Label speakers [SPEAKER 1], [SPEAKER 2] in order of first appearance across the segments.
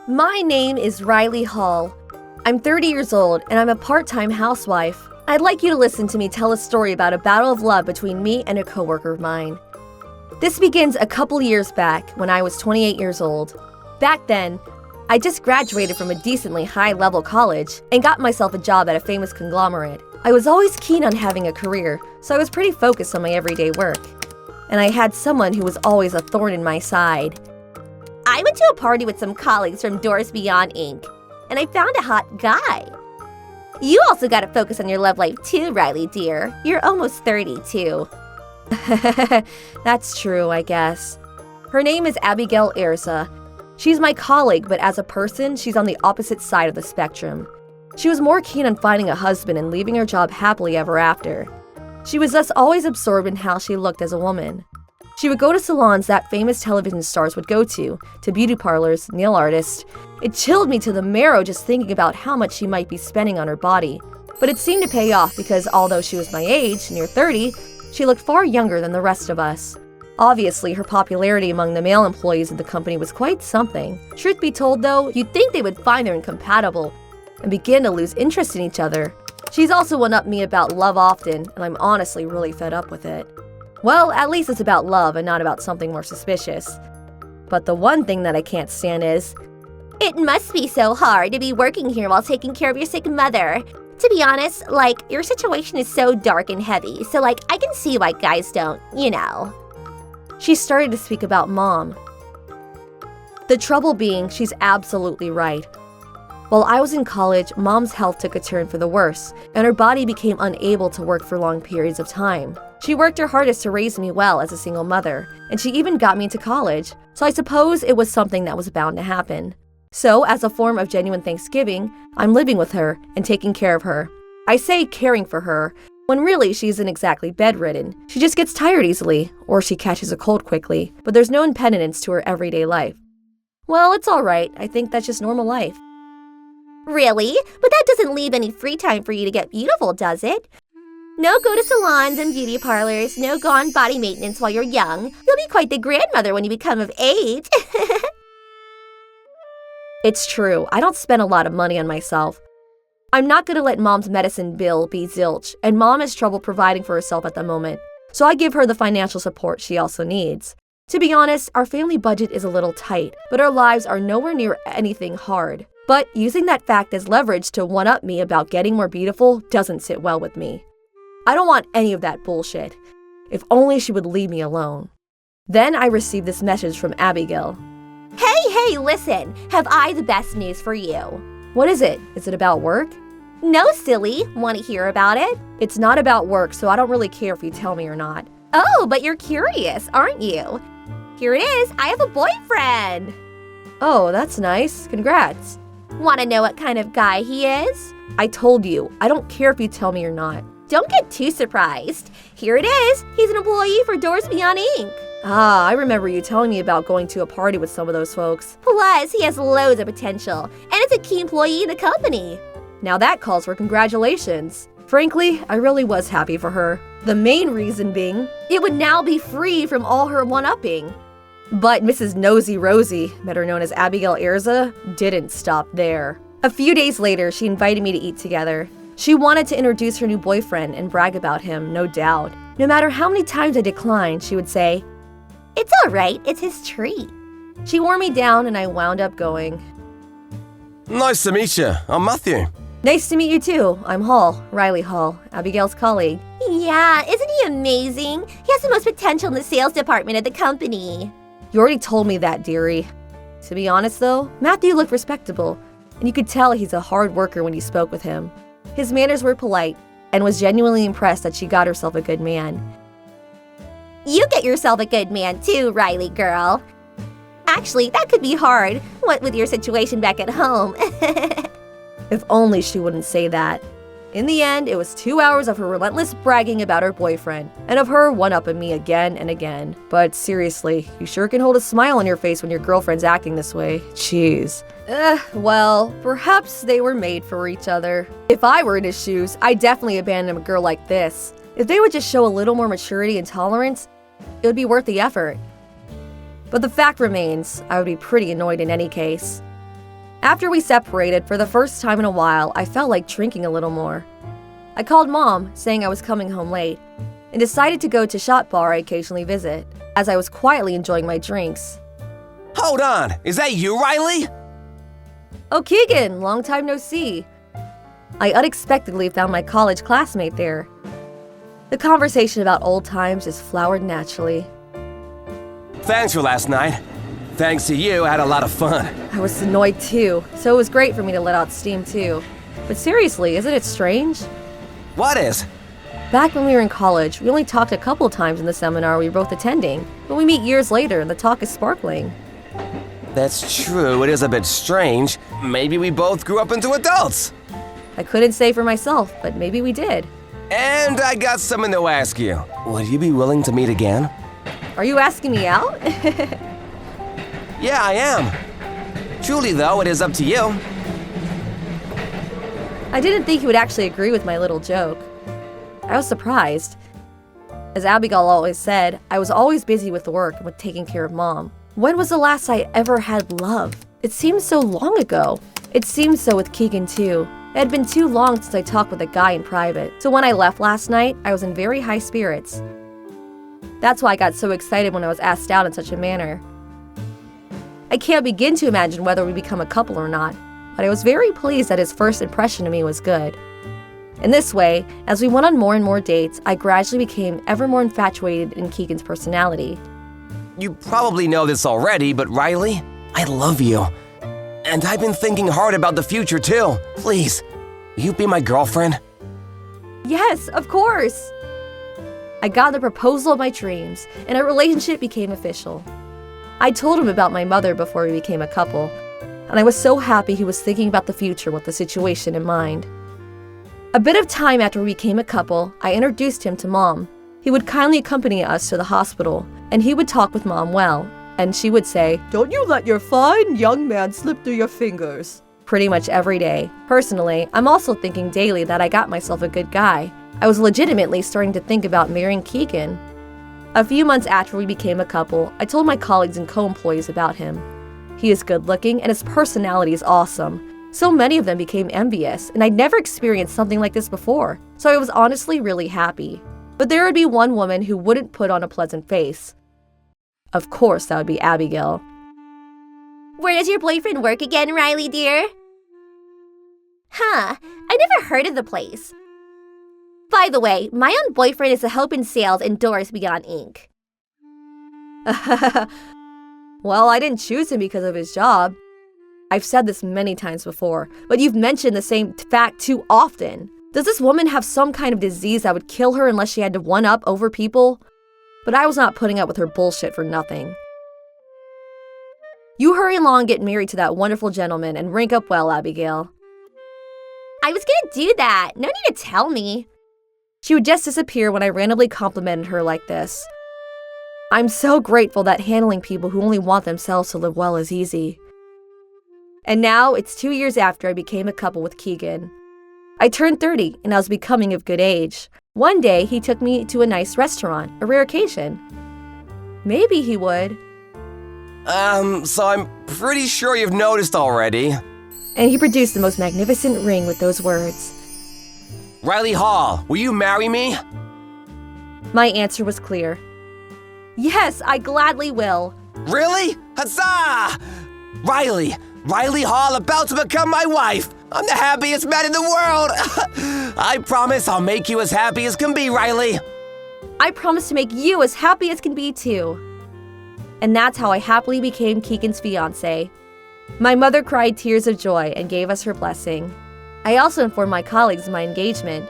[SPEAKER 1] My name is Riley Hall. I'm 30 years old and I'm a part-time housewife. I'd like you to listen to me tell a story about a battle of love between me and a coworker of mine. This begins a couple years back when I was 28 years old. Back then, I just graduated from a decently high-level college and got myself a job at a famous conglomerate. I was always keen on having a career, so I was pretty focused on my everyday work. And I had someone who was always a thorn in my side. I went to a party with some colleagues from Doors Beyond Inc., and I found a hot guy. You also gotta focus on your love life too, Riley dear. You're almost 30 too. That's true, I guess. Her name is Abigail Erza. She's my colleague, but as a person, she's on the opposite side of the spectrum. She was more keen on finding a husband and leaving her job happily ever after. She was thus always absorbed in how she looked as a woman. She would go to salons that famous television stars would go to beauty parlors, nail artists. It chilled me to the marrow just thinking about how much she might be spending on her body. But it seemed to pay off because although she was my age, near 30, she looked far younger than the rest of us. Obviously, her popularity among the male employees of the company was quite something. Truth be told though, you'd think they would find her incompatible and begin to lose interest in each other. She's also one-upped me about love often, and I'm honestly really fed up with it. Well, at least it's about love and not about something more suspicious. But the one thing that I can't stand is, it must be so hard to be working here while taking care of your sick mother. To be honest, your situation is so dark and heavy, so I can see why guys don't, She started to speak about Mom. The trouble being, she's absolutely right. While I was in college, Mom's health took a turn for the worse, and her body became unable to work for long periods of time. She worked her hardest to raise me well as a single mother, and she even got me into college, so I suppose it was something that was bound to happen. So, as a form of genuine thanksgiving, I'm living with her and taking care of her. I say caring for her, when really she isn't exactly bedridden. She just gets tired easily, or she catches a cold quickly, but there's no impediments to her everyday life. Well, it's alright, I think that's just normal life. Really? But that doesn't leave any free time for you to get beautiful, does it? No go to salons and beauty parlors, no go on body maintenance while you're young. You'll be quite the grandmother when you become of age. It's true, I don't spend a lot of money on myself. I'm not gonna let Mom's medicine bill be zilch, and Mom has trouble providing for herself at the moment, so I give her the financial support she also needs. To be honest, our family budget is a little tight, but our lives are nowhere near anything hard. But using that fact as leverage to one-up me about getting more beautiful doesn't sit well with me. I don't want any of that bullshit. If only she would leave me alone. Then I received this message from Abigail. Hey, listen, have I the best news for you? What is it? Is it about work? No, silly. Want to hear about it? It's not about work, so I don't really care if you tell me or not. Oh, but you're curious, aren't you? Here it is, I have a boyfriend. Oh, that's nice. Congrats. Want to know what kind of guy he is? I told you, I don't care if you tell me or not. Don't get too surprised. Here it is. He's an employee for Doors Beyond Inc. Ah, I remember you telling me about going to a party with some of those folks. Plus, he has loads of potential, and is a key employee in the company. Now that calls for congratulations. Frankly, I really was happy for her. The main reason being, it would now be free from all her one-upping. But Mrs. Nosy Rosie, better known as Abigail Erza, didn't stop there. A few days later, she invited me to eat together. She wanted to introduce her new boyfriend and brag about him, no doubt. No matter how many times I declined, she would say, "It's all right, it's his treat." She wore me down and I wound up going.
[SPEAKER 2] Nice to meet you. I'm Matthew.
[SPEAKER 1] Nice to meet you too. I'm Hall, Riley Hall, Abigail's colleague. Yeah, isn't he amazing? He has the most potential in the sales department of the company. You already told me that, dearie. To be honest though, Matthew looked respectable, and you could tell he's a hard worker when you spoke with him. His manners were polite, and was genuinely impressed that she got herself a good man. You get yourself a good man too, Riley girl. Actually, that could be hard, what with your situation back at home. If only she wouldn't say that. In the end, it was 2 hours of her relentless bragging about her boyfriend, and of her one-upping me again and again. But seriously, you sure can hold a smile on your face when your girlfriend's acting this way. Jeez. Well, perhaps they were made for each other. If I were in his shoes, I'd definitely abandon a girl like this. If they would just show a little more maturity and tolerance, it would be worth the effort. But the fact remains, I would be pretty annoyed in any case. After we separated, for the first time in a while, I felt like drinking a little more. I called Mom, saying I was coming home late, and decided to go to shop bar I occasionally visit, as I was quietly enjoying my drinks.
[SPEAKER 2] Hold on, is that you, Riley?
[SPEAKER 1] Oh, Keegan, long time no see. I unexpectedly found my college classmate there. The conversation about old times just flowered naturally.
[SPEAKER 2] Thanks for last night. Thanks to you, I had a lot of fun.
[SPEAKER 1] I was annoyed too, so it was great for me to let out steam too. But seriously, isn't it strange?
[SPEAKER 2] What is?
[SPEAKER 1] Back when we were in college, we only talked a couple times in the seminar we were both attending, but we meet years later and the talk is sparkling.
[SPEAKER 2] That's true, it is a bit strange. Maybe we both grew up into adults.
[SPEAKER 1] I couldn't say for myself, but maybe we did.
[SPEAKER 2] And I got something to ask you. Would you be willing to meet again?
[SPEAKER 1] Are you asking me out?
[SPEAKER 2] Yeah, I am. Truly, though, it is up to you.
[SPEAKER 1] I didn't think he would actually agree with my little joke. I was surprised. As Abigail always said, I was always busy with work and with taking care of Mom. When was the last I ever had love? It seems so long ago. It seemed so with Keegan too. It had been too long since I talked with a guy in private, so when I left last night, I was in very high spirits. That's why I got so excited when I was asked out in such a manner. I can't begin to imagine whether we become a couple or not, but I was very pleased that his first impression of me was good. In this way, as we went on more and more dates, I gradually became ever more infatuated in Keegan's personality.
[SPEAKER 2] You probably know this already, but Riley, I love you. And I've been thinking hard about the future too. Please, will you be my girlfriend?
[SPEAKER 1] Yes, of course! I got the proposal of my dreams, and our relationship became official. I told him about my mother before we became a couple, and I was so happy he was thinking about the future with the situation in mind. A bit of time after we became a couple, I introduced him to Mom. He would kindly accompany us to the hospital, and he would talk with Mom well, and she would say, "Don't you let your fine young man slip through your fingers," pretty much every day. Personally, I'm also thinking daily that I got myself a good guy. I was legitimately starting to think about marrying Keegan. A few months after we became a couple, I told my colleagues and co-employees about him. He is good-looking and his personality is awesome. So many of them became envious, and I'd never experienced something like this before, so I was honestly really happy. But there would be one woman who wouldn't put on a pleasant face. Of course, that would be Abigail.
[SPEAKER 3] Where does your boyfriend work again, Riley dear? Huh, I never heard of the place. By the way, my own boyfriend is a hope in sales in Doors Beyond Inc.
[SPEAKER 1] Well, I didn't choose him because of his job. I've said this many times before, but you've mentioned the same fact too often. Does this woman have some kind of disease that would kill her unless she had to one-up over people? But I was not putting up with her bullshit for nothing. You hurry along and get married to that wonderful gentleman and rank up well, Abigail.
[SPEAKER 3] I was gonna do that. No need to tell me.
[SPEAKER 1] She would just disappear when I randomly complimented her like this. I'm so grateful that handling people who only want themselves to live well is easy. And now, it's 2 years after I became a couple with Keegan. I turned 30 and I was becoming of good age. One day, he took me to a nice restaurant, a rare occasion. Maybe he would.
[SPEAKER 2] So I'm pretty sure you've noticed already.
[SPEAKER 1] And he produced the most magnificent ring with those words.
[SPEAKER 2] Riley Hall, will you marry me?
[SPEAKER 1] My answer was clear. Yes, I gladly will.
[SPEAKER 2] Really? Huzzah! Riley Hall about to become my wife. I'm the happiest man in the world. I promise I'll make you as happy as can be, Riley.
[SPEAKER 1] I promise to make you as happy as can be too. And that's how I happily became Keegan's fiancé. My mother cried tears of joy and gave us her blessing. I also informed my colleagues of my engagement.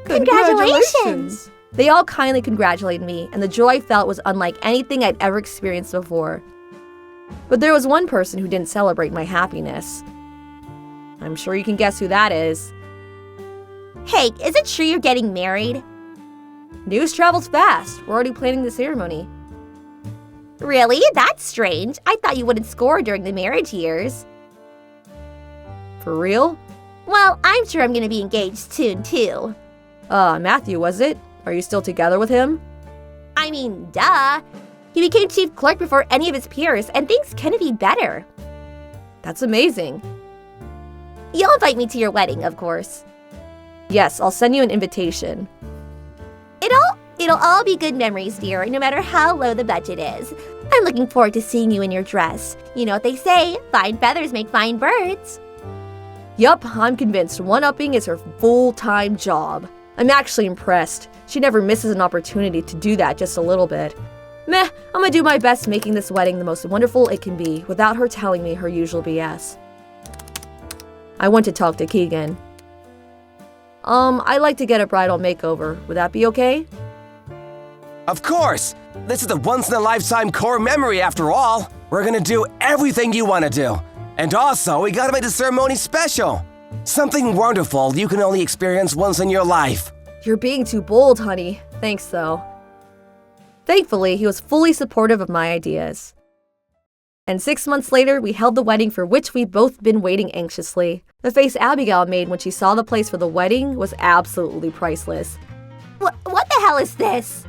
[SPEAKER 3] Congratulations!
[SPEAKER 1] They all kindly congratulated me, and the joy I felt was unlike anything I'd ever experienced before. But there was one person who didn't celebrate my happiness. I'm sure you can guess who that is.
[SPEAKER 3] Hey, is it true you're getting married?
[SPEAKER 1] News travels fast. We're already planning the ceremony.
[SPEAKER 3] Really? That's strange. I thought you wouldn't score during the marriage years.
[SPEAKER 1] For real?
[SPEAKER 3] Well, I'm sure I'm going to be engaged soon, too.
[SPEAKER 1] Matthew, was it? Are you still together with him?
[SPEAKER 3] I mean, duh. He became chief clerk before any of his peers, and things couldn't be better.
[SPEAKER 1] That's amazing.
[SPEAKER 3] You'll invite me to your wedding, of course.
[SPEAKER 1] Yes, I'll send you an invitation.
[SPEAKER 3] It'll all be good memories, dear, no matter how low the budget is. I'm looking forward to seeing you in your dress. You know what they say, fine feathers make fine birds.
[SPEAKER 1] Yup, I'm convinced one-upping is her full-time job. I'm actually impressed. She never misses an opportunity to do that just a little bit. Meh, I'm gonna do my best making this wedding the most wonderful it can be without her telling me her usual BS. I went to talk to Keegan. I'd like to get a bridal makeover. Would that be okay?
[SPEAKER 2] Of course! This is a once-in-a-lifetime core memory after all. We're gonna do everything you want to do. And also, we gotta make the ceremony special. Something wonderful you can only experience once in your life.
[SPEAKER 1] You're being too bold, honey. Thanks, though. Thankfully, he was fully supportive of my ideas. And 6 months later, we held the wedding for which we'd both been waiting anxiously. The face Abigail made when she saw the place for the wedding was absolutely priceless.
[SPEAKER 3] What the hell is this?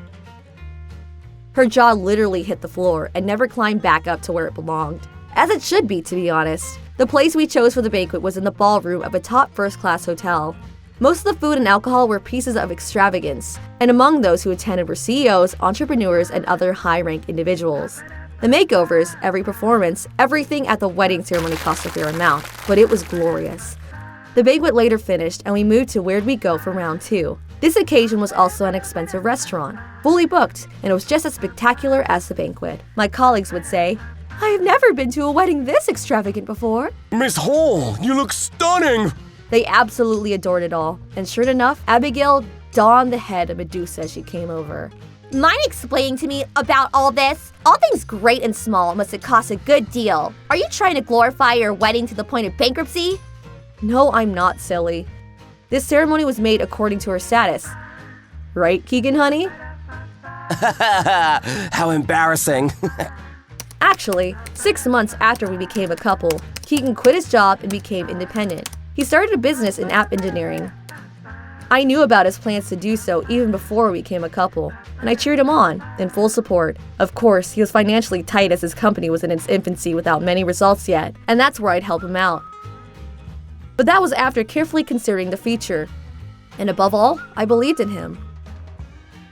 [SPEAKER 1] Her jaw literally hit the floor and never climbed back up to where it belonged. As it should be, to be honest. The place we chose for the banquet was in the ballroom of a top first-class hotel. Most of the food and alcohol were pieces of extravagance, and among those who attended were CEOs, entrepreneurs, and other high-rank individuals. The makeovers, every performance, everything at the wedding ceremony cost a fair amount, but it was glorious. The banquet later finished, and we moved to Where'd We Go for round 2. This occasion was also an expensive restaurant, fully booked, and it was just as spectacular as the banquet. My colleagues would say, "I have never been to a wedding this extravagant before."
[SPEAKER 2] Miss Hall, you look stunning!
[SPEAKER 1] They absolutely adored it all, and sure enough, Abigail donned the head of Medusa as she came over.
[SPEAKER 3] Mind explaining to me about all this? All things great and small must have cost a good deal. Are you trying to glorify your wedding to the point of bankruptcy?
[SPEAKER 1] No, I'm not, silly. This ceremony was made according to her status. Right, Keegan, honey?
[SPEAKER 2] How embarrassing.
[SPEAKER 1] Actually, 6 months after we became a couple, Keegan quit his job and became independent. He started a business in app engineering. I knew about his plans to do so even before we became a couple, and I cheered him on, in full support. Of course, he was financially tight as his company was in its infancy without many results yet, and that's where I'd help him out. But that was after carefully considering the future. And above all, I believed in him.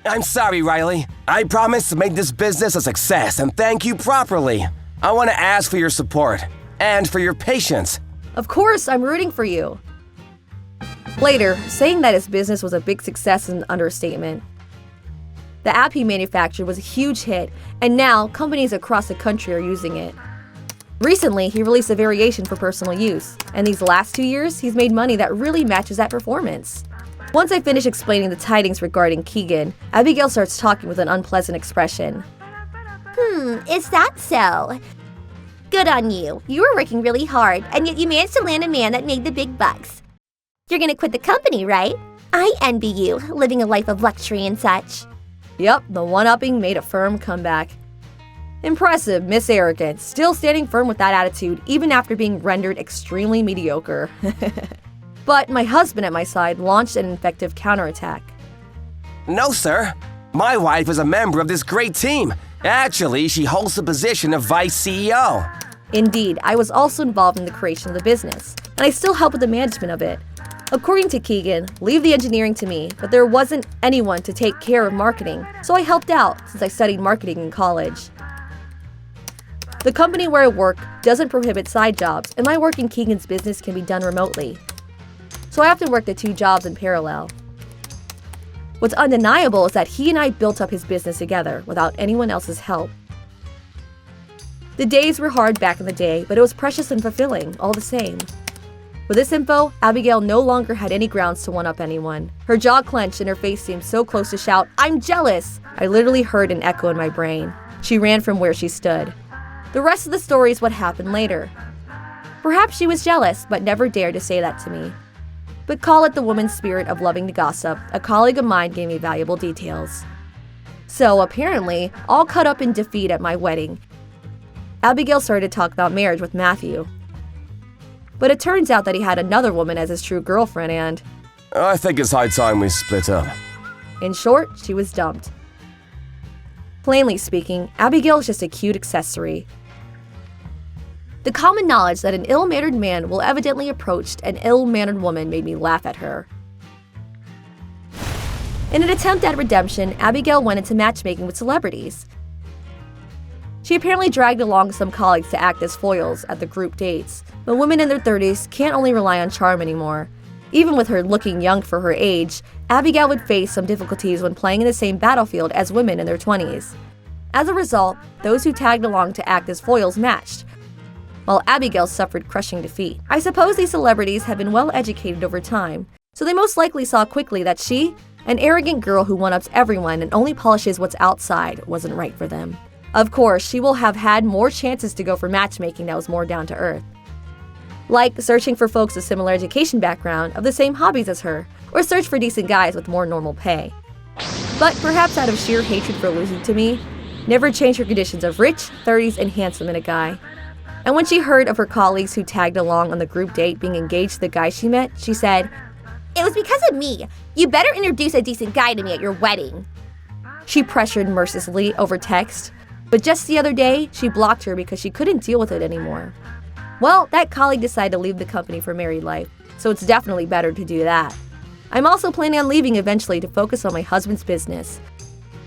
[SPEAKER 2] I'm sorry, Riley. I promise to make this business a success and thank you properly. I want to ask for your support and for your patience.
[SPEAKER 1] Of course, I'm rooting for you. Later, saying that his business was a big success is an understatement. The app he manufactured was a huge hit, and now companies across the country are using it. Recently, he released a variation for personal use, and these last 2 years, he's made money that really matches that performance. Once I finish explaining the tidings regarding Keegan, Abigail starts talking with an unpleasant expression.
[SPEAKER 3] Is that so? Good on you. You were working really hard, and yet you managed to land a man that made the big bucks. You're gonna quit the company, right? I envy you, living a life of luxury and such.
[SPEAKER 1] Yep, the one-upping made a firm comeback. Impressive, Miss Arrogant, still standing firm with that attitude even after being rendered extremely mediocre. But my husband at my side launched an effective counterattack.
[SPEAKER 2] No, sir. My wife is a member of this great team. Actually, she holds the position of vice CEO.
[SPEAKER 1] Indeed, I was also involved in the creation of the business, and I still help with the management of it. According to Keegan, leave the engineering to me, but there wasn't anyone to take care of marketing, so I helped out since I studied marketing in college. The company where I work doesn't prohibit side jobs, and my work in Keegan's business can be done remotely. So I often work the 2 jobs in parallel. What's undeniable is that he and I built up his business together without anyone else's help. The days were hard back in the day, but it was precious and fulfilling, all the same. With this info, Abigail no longer had any grounds to one-up anyone. Her jaw clenched and her face seemed so close to shout, "I'm jealous!" I literally heard an echo in my brain. She ran from where she stood. The rest of the story is what happened later. Perhaps she was jealous, but never dared to say that to me. But call it the woman's spirit of loving to gossip, a colleague of mine gave me valuable details. So, apparently, all caught up in defeat at my wedding, Abigail started to talk about marriage with Matthew. But it turns out that he had another woman as his true girlfriend and,
[SPEAKER 2] I think it's high time we split up.
[SPEAKER 1] in short, she was dumped. Plainly speaking, Abigail is just a cute accessory. The common knowledge that an ill-mannered man will evidently approach an ill-mannered woman made me laugh at her. In an attempt at redemption, Abigail went into matchmaking with celebrities. She apparently dragged along some colleagues to act as foils at the group dates, but women in their 30s can't only rely on charm anymore. Even with her looking young for her age, Abigail would face some difficulties when playing in the same battlefield as women in their 20s. As a result, those who tagged along to act as foils matched, while Abigail suffered crushing defeat. I suppose these celebrities have been well educated over time, so they most likely saw quickly that she, an arrogant girl who one-ups everyone and only polishes what's outside, wasn't right for them. Of course, she will have had more chances to go for matchmaking that was more down to earth. Like searching for folks with similar education background, of the same hobbies as her, or search for decent guys with more normal pay. But perhaps out of sheer hatred for losing to me, never change her conditions of rich, 30s, and handsome in a guy. And when she heard of her colleagues who tagged along on the group date being engaged to the guy she met, she said,
[SPEAKER 3] It was because of me. You better introduce a decent guy to me at your wedding.
[SPEAKER 1] She pressured mercilessly over text, but just the other day, she blocked her because she couldn't deal with it anymore. Well, that colleague decided to leave the company for married life, so it's definitely better to do that. I'm also planning on leaving eventually to focus on my husband's business.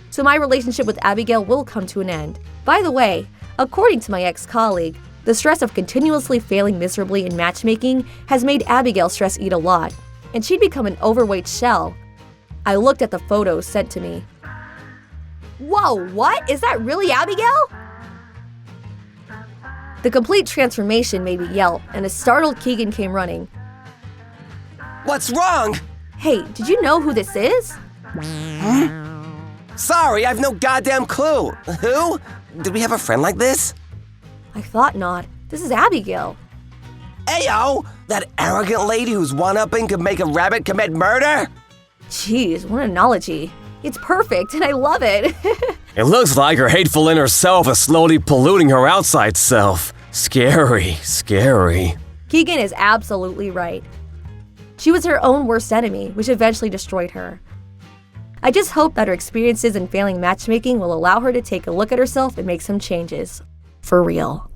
[SPEAKER 1] So my relationship with Abigail will come to an end. By the way, according to my ex-colleague, the stress of continuously failing miserably in matchmaking has made Abigail stress eat a lot, and she'd become an overweight shell. I looked at the photos sent to me.
[SPEAKER 3] Whoa, what? Is that really Abigail?
[SPEAKER 1] The complete transformation made me yelp, and a startled Keegan came running.
[SPEAKER 2] What's wrong?
[SPEAKER 1] Hey, did you know who this is?
[SPEAKER 2] Sorry, I've no goddamn clue. Who? Did we have a friend like this?
[SPEAKER 1] I thought not. This is Abigail.
[SPEAKER 2] Ayo! That arrogant lady who's one-upping could make a rabbit commit murder?
[SPEAKER 1] Jeez, what an analogy. It's perfect, and I love it.
[SPEAKER 2] It looks like her hateful inner self is slowly polluting her outside self. Scary, scary.
[SPEAKER 1] Keegan is absolutely right. She was her own worst enemy, which eventually destroyed her. I just hope that her experiences in failing matchmaking will allow her to take a look at herself and make some changes. For real.